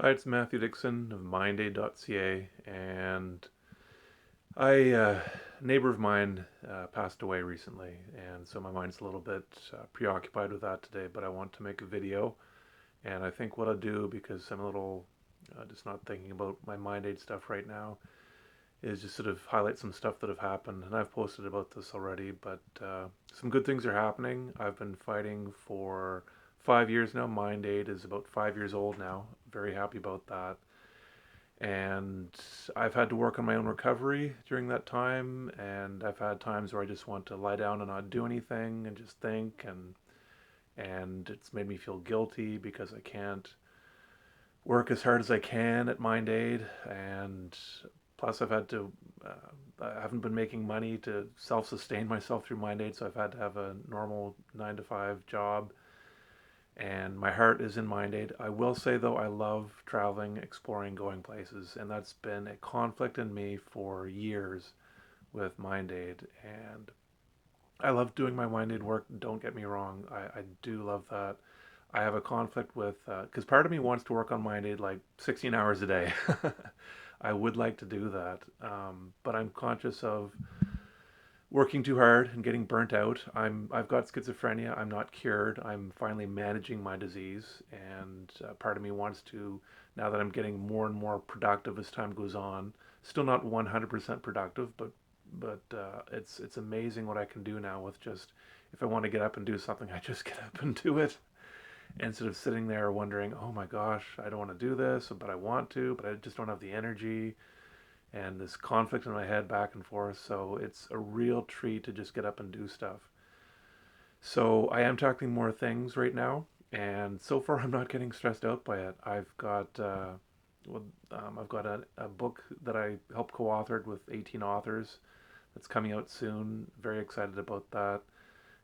Hi, it's Matthew Dixon of mindaid.ca, and a neighbor of mine passed away recently, and so my mind's a little bit preoccupied with that today. But I want to make a video, and I think what I'll do, because I'm a little just not thinking about my Mind Aid stuff right now, is just sort of highlight some stuff that have happened. And I've posted about this already, but some good things are happening. I've been fighting for 5 years now. Mind Aid is about 5 years old now. Very happy about that, and I've had to work on my own recovery during that time, and I've had times where I just want to lie down and not do anything and just think, and it's made me feel guilty because I can't work as hard as I can at Mind Aid. And plus I've had to I haven't been making money to self-sustain myself through Mind Aid, so I've had to have a normal 9 to 5 job, and my heart is in Mind Aid. I will say though, I love traveling, exploring, going places, and that's been a conflict in me for years with Mind Aid. And I love doing my Mind Aid work. Don't get me wrong, I do love that. I have a conflict with because part of me wants to work on Mind Aid like 16 hours a day. I would like to do that, but I'm conscious of working too hard and getting burnt out. I've got schizophrenia. I'm not cured. I'm finally managing my disease, and part of me wants to, now that I'm getting more and more productive as time goes on. Still not 100% productive, but it's amazing what I can do now with just, if I want to get up and do something, I just get up and do it instead of sitting there wondering, oh my gosh, I don't want to do this, but I want to, but I just don't have the energy, and this conflict in my head back and forth. So it's a real treat to just get up and do stuff. So I am tackling more things right now, and so far I'm not getting stressed out by it. Well, I've got a book that I helped co-authored with 18 authors that's coming out soon. Very excited about that.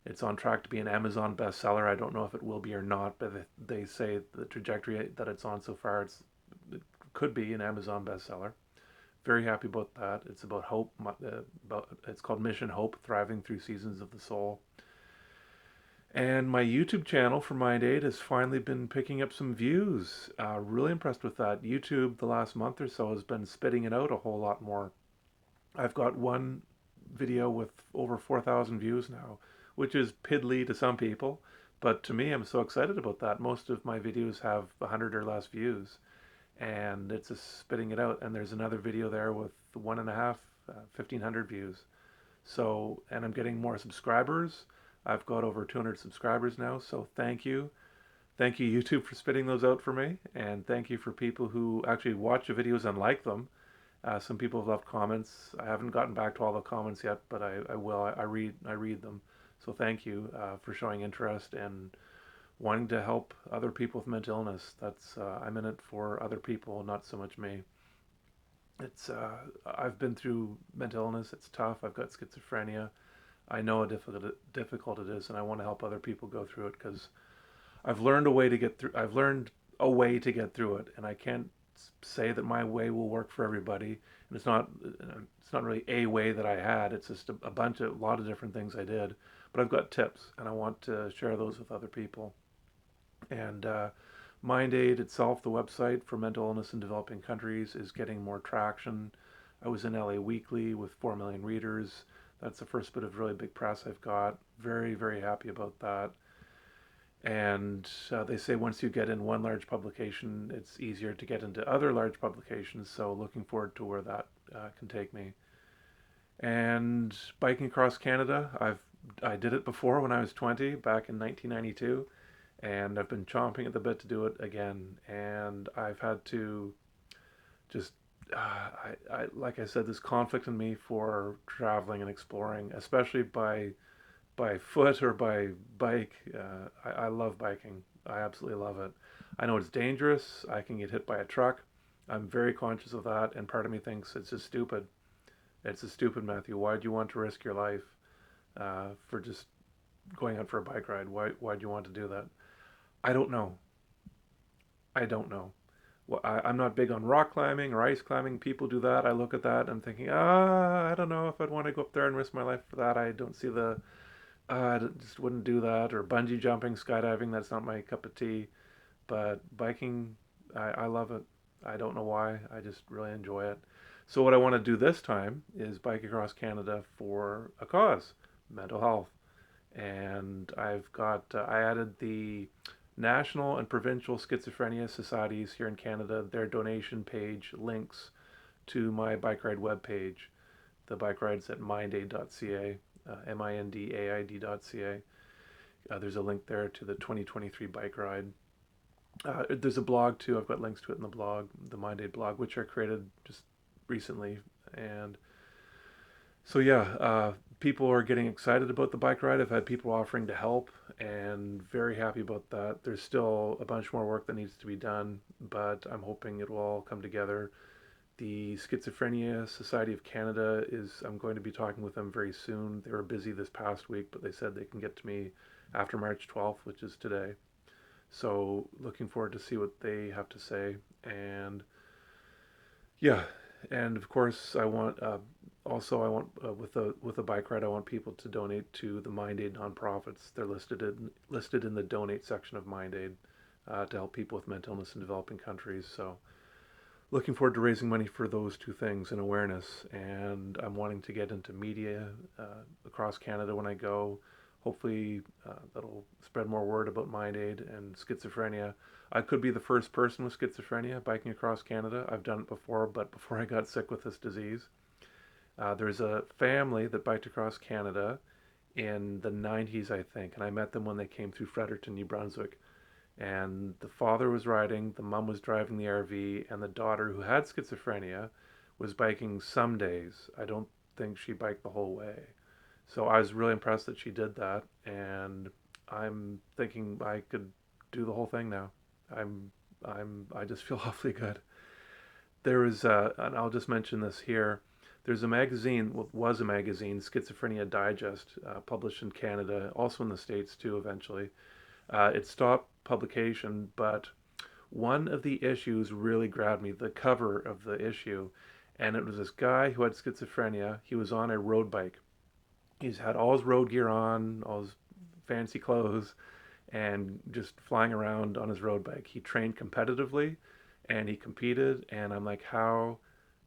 It's on track to be an Amazon bestseller. I don't know if it will be or not, but they say the trajectory that it's on so far, it could be an Amazon bestseller. Very happy about that. It's about hope. It's called Mission Hope: Thriving Through Seasons of the Soul. And my YouTube channel for Mind Aid has finally been picking up some views. Really impressed with that. YouTube the last month or so has been spitting it out a whole lot more. I've got one video with over 4,000 views now, which is piddly to some people, but to me, I'm so excited about that. Most of my videos have 100 or less views, and it's just spitting it out. And there's another video there with one and a half, 1,500 views. So, and I'm getting more subscribers. I've got over 200 subscribers now. So thank you. Thank you, YouTube, for spitting those out for me. And thank you for people who actually watch the videos and like them. Some people have left comments. I haven't gotten back to all the comments yet, but I will. I read them. So thank you for showing interest and wanting to help other people with mental illness. That's I'm in it for other people, not so much me. It's I've been through mental illness. It's tough. I've got schizophrenia. I know how difficult it is, and I want to help other people go through it because I've learned a way to get through. I've learned a way to get through it, and I can't say that my way will work for everybody. And it's not really a way that I had. It's just a lot of different things I did. But I've got tips, and I want to share those with other people. And Mind Aid itself, the website for mental illness in developing countries, is getting more traction. I was in LA Weekly with 4 million readers. That's the first bit of really big press I've got. Very, very happy about that. And they say once you get in one large publication, it's easier to get into other large publications. So looking forward to where that can take me. And biking across Canada, I did it before when I was 20, back in 1992, and I've been chomping at the bit to do it again. And I've had to just, like I said, this conflict in me for traveling and exploring, especially by foot or by bike. I love biking. I absolutely love it. I know it's dangerous. I can get hit by a truck. I'm very conscious of that, and part of me thinks it's just stupid. It's just stupid, Matthew. Why do you want to risk your life for just going out for a bike ride? Why do you want to do that? I don't know. I don't know. Well, I'm not big on rock climbing or ice climbing. People do that. I look at that. I'm thinking, I don't know if I'd want to go up there and risk my life for that. I don't see the I just wouldn't do that. Or bungee jumping, skydiving, that's not my cup of tea. But biking, I love it. I don't know why. I just really enjoy it. So what I want to do this time is bike across Canada for a cause, mental health. And I added the national and provincial schizophrenia societies here in Canada, their donation page links to my bike ride webpage. The bike ride's at mindaid.ca, mindaid.ca. There's a link there to the 2023 bike ride. There's a blog too. I've got links to it in the blog, the Mindaid blog, which I created just recently. And so yeah, people are getting excited about the bike ride. I've had people offering to help, and very happy about that. There's still a bunch more work that needs to be done, but I'm hoping it will all come together. The Schizophrenia Society of Canada is, I'm going to be talking with them very soon. They were busy this past week, but they said they can get to me after March 12th, which is today. So looking forward to see what they have to say. And yeah, and of course I want also I want with the bike ride I want people to donate to the MindAid nonprofits. They're listed in the donate section of MindAid to help people with mental illness in developing countries. So looking forward to raising money for those two things and awareness. And I'm wanting to get into media across Canada when I go. Hopefully, that'll spread more word about MindAid and schizophrenia. I could be the first person with schizophrenia biking across Canada. I've done it before, but before I got sick with this disease. There's a family that biked across Canada in the 90s, I think, and I met them when they came through Fredericton, New Brunswick. And the father was riding, the mom was driving the RV, and the daughter, who had schizophrenia, was biking some days. I don't think she biked the whole way. So I was really impressed that she did that, and I'm thinking I could do the whole thing now. I'm I just feel awfully good. There is and I'll just mention this here. There's a magazine, well, was a magazine, Schizophrenia Digest, published in Canada, also in the States too, eventually. It stopped publication, but one of the issues really grabbed me, the cover of the issue, and it was this guy who had schizophrenia. He was on a road bike. He's had all his road gear on, all his fancy clothes, and just flying around on his road bike. He trained competitively and he competed, and I'm like, how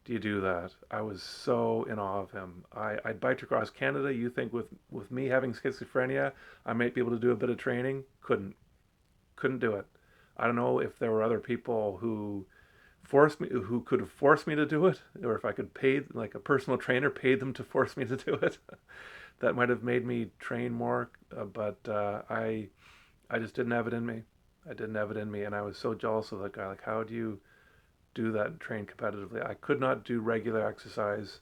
do you do that? I was so in awe of him. I'd biked across Canada. You think with me having schizophrenia, I might be able to do a bit of training? Couldn't do it. I don't know if there were other people who could have forced me to do it, or if I could pay like a personal trainer paid them to force me to do it. That might have made me train more, but I just didn't have it in me. I didn't have it in me, and I was so jealous of that guy. Like, how do you do that and train competitively? I could not do regular exercise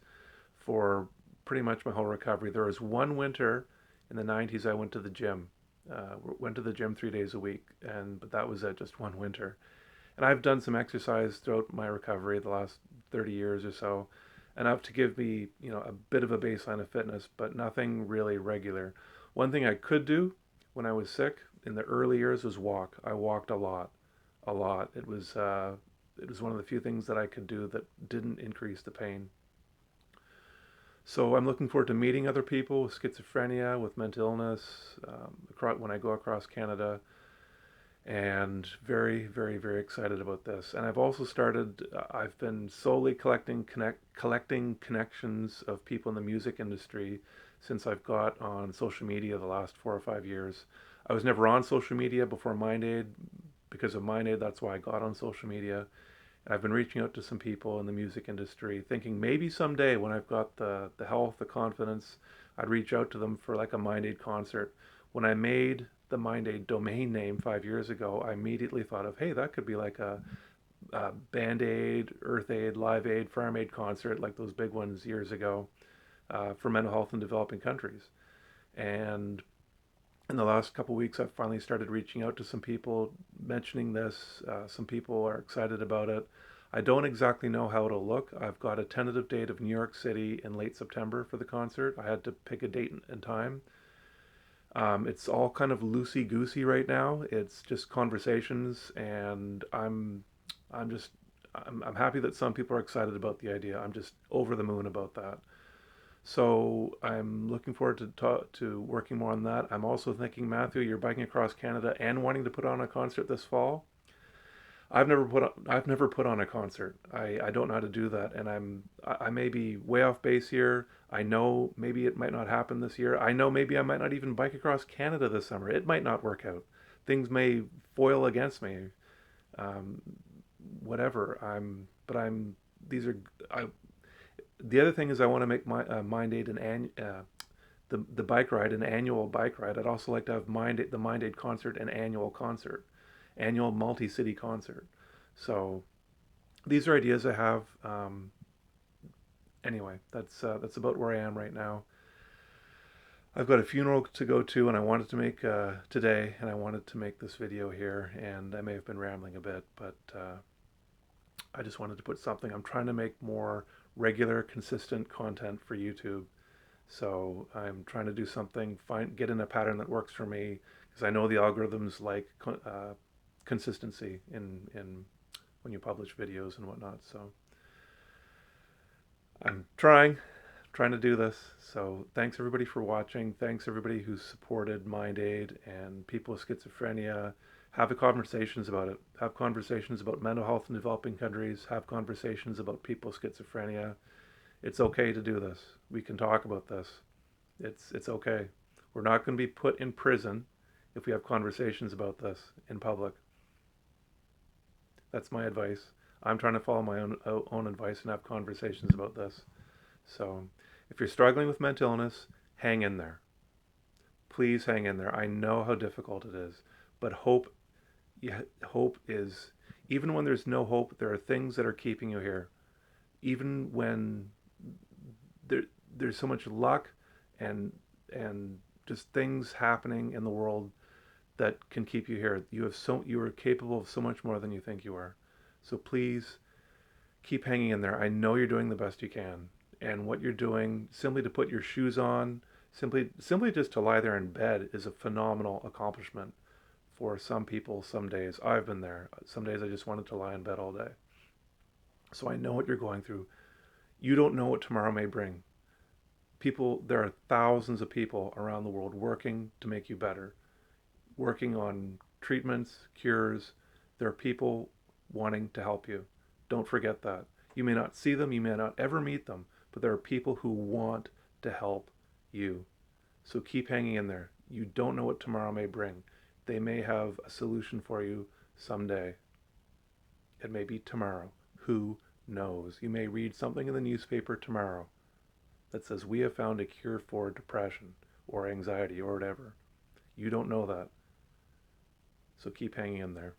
for pretty much my whole recovery. There was one winter in the 90s I went to the gym. Went to the gym 3 days a week, and but that was it, just one winter. And I've done some exercise throughout my recovery the last 30 years or so, enough to give me, a bit of a baseline of fitness, but nothing really regular. One thing I could do when I was sick in the early years was walk. I walked a lot, a lot. It was one of the few things that I could do that didn't increase the pain. So I'm looking forward to meeting other people with schizophrenia, with mental illness, when I go across Canada, and very, very, very excited about this. And I've also started. I've been solely collecting connections of people in the music industry since I've got on social media the last 4 or 5 years. I was never on social media before MindAid. Because of MindAid, that's why I got on social media. And I've been reaching out to some people in the music industry, thinking maybe someday when I've got the health, the confidence, I'd reach out to them for like a MindAid concert. When I made the MindAid domain name 5 years ago, I immediately thought of, hey, that could be like a Band Aid, Earth Aid, Live Aid, Farm Aid concert, like those big ones years ago for mental health in developing countries. And in the last couple of weeks, I've finally started reaching out to some people, mentioning this. Some people are excited about it. I don't exactly know how it'll look. I've got a tentative date of New York City in late September for the concert. I had to pick a date and time. It's all kind of loosey goosey right now. It's just conversations, and I'm happy that some people are excited about the idea. I'm just over the moon about that. So I'm looking forward to working more on that. I'm also thinking, Matthew, you're biking across Canada and wanting to put on a concert this fall. I've never put on a concert. I don't know how to do that, and I may be way off base here. I know maybe it might not happen this year. I know maybe I might not even bike across Canada this summer. It might not work out. Things may foil against me. Um, Whatever. These are. I. The other thing is I want to make my Mind Aid the bike ride an annual bike ride. I'd also like to have the Mind Aid concert an annual concert, annual multi-city concert. So these are ideas I have. Anyway, that's about where I am right now. I've got a funeral to go to, and I wanted to make today, and I wanted to make this video here, and I may have been rambling a bit, but I just wanted to put something. I'm trying to make more regular, consistent content for YouTube. So I'm trying to do something, get in a pattern that works for me, because I know the algorithms like consistency in when you publish videos and whatnot. So I'm trying to do this. So thanks everybody for watching. Thanks everybody who's supported Mind Aid and people with schizophrenia. Have conversations about it. Have conversations about mental health in developing countries. Have conversations about people with schizophrenia. It's okay to do this. We can talk about this. It's okay. We're not going to be put in prison if we have conversations about this in public. That's my advice. I'm trying to follow my own advice and have conversations about this. So, if you're struggling with mental illness, hang in there. Please hang in there. I know how difficult it is, but hope is, even when there's no hope, there are things that are keeping you here. Even when there, there's so much luck and and just things happening in the world that can keep you here. You are capable of so much more than you think you are. So please keep hanging in there. I know you're doing the best you can. And what you're doing, simply to put your shoes on, simply just to lie there in bed is a phenomenal accomplishment for some people some days. I've been there. Some days I just wanted to lie in bed all day. So I know what you're going through. You don't know what tomorrow may bring. There are thousands of people around the world working to make you better, working on treatments, cures. There are people wanting to help you. Don't forget that. You may not see them, you may not ever meet them, but there are people who want to help you. So keep hanging in there. You don't know what tomorrow may bring. They may have a solution for you someday. It may be tomorrow. Who knows? You may read something in the newspaper tomorrow that says we have found a cure for depression or anxiety or whatever. You don't know that. So keep hanging in there.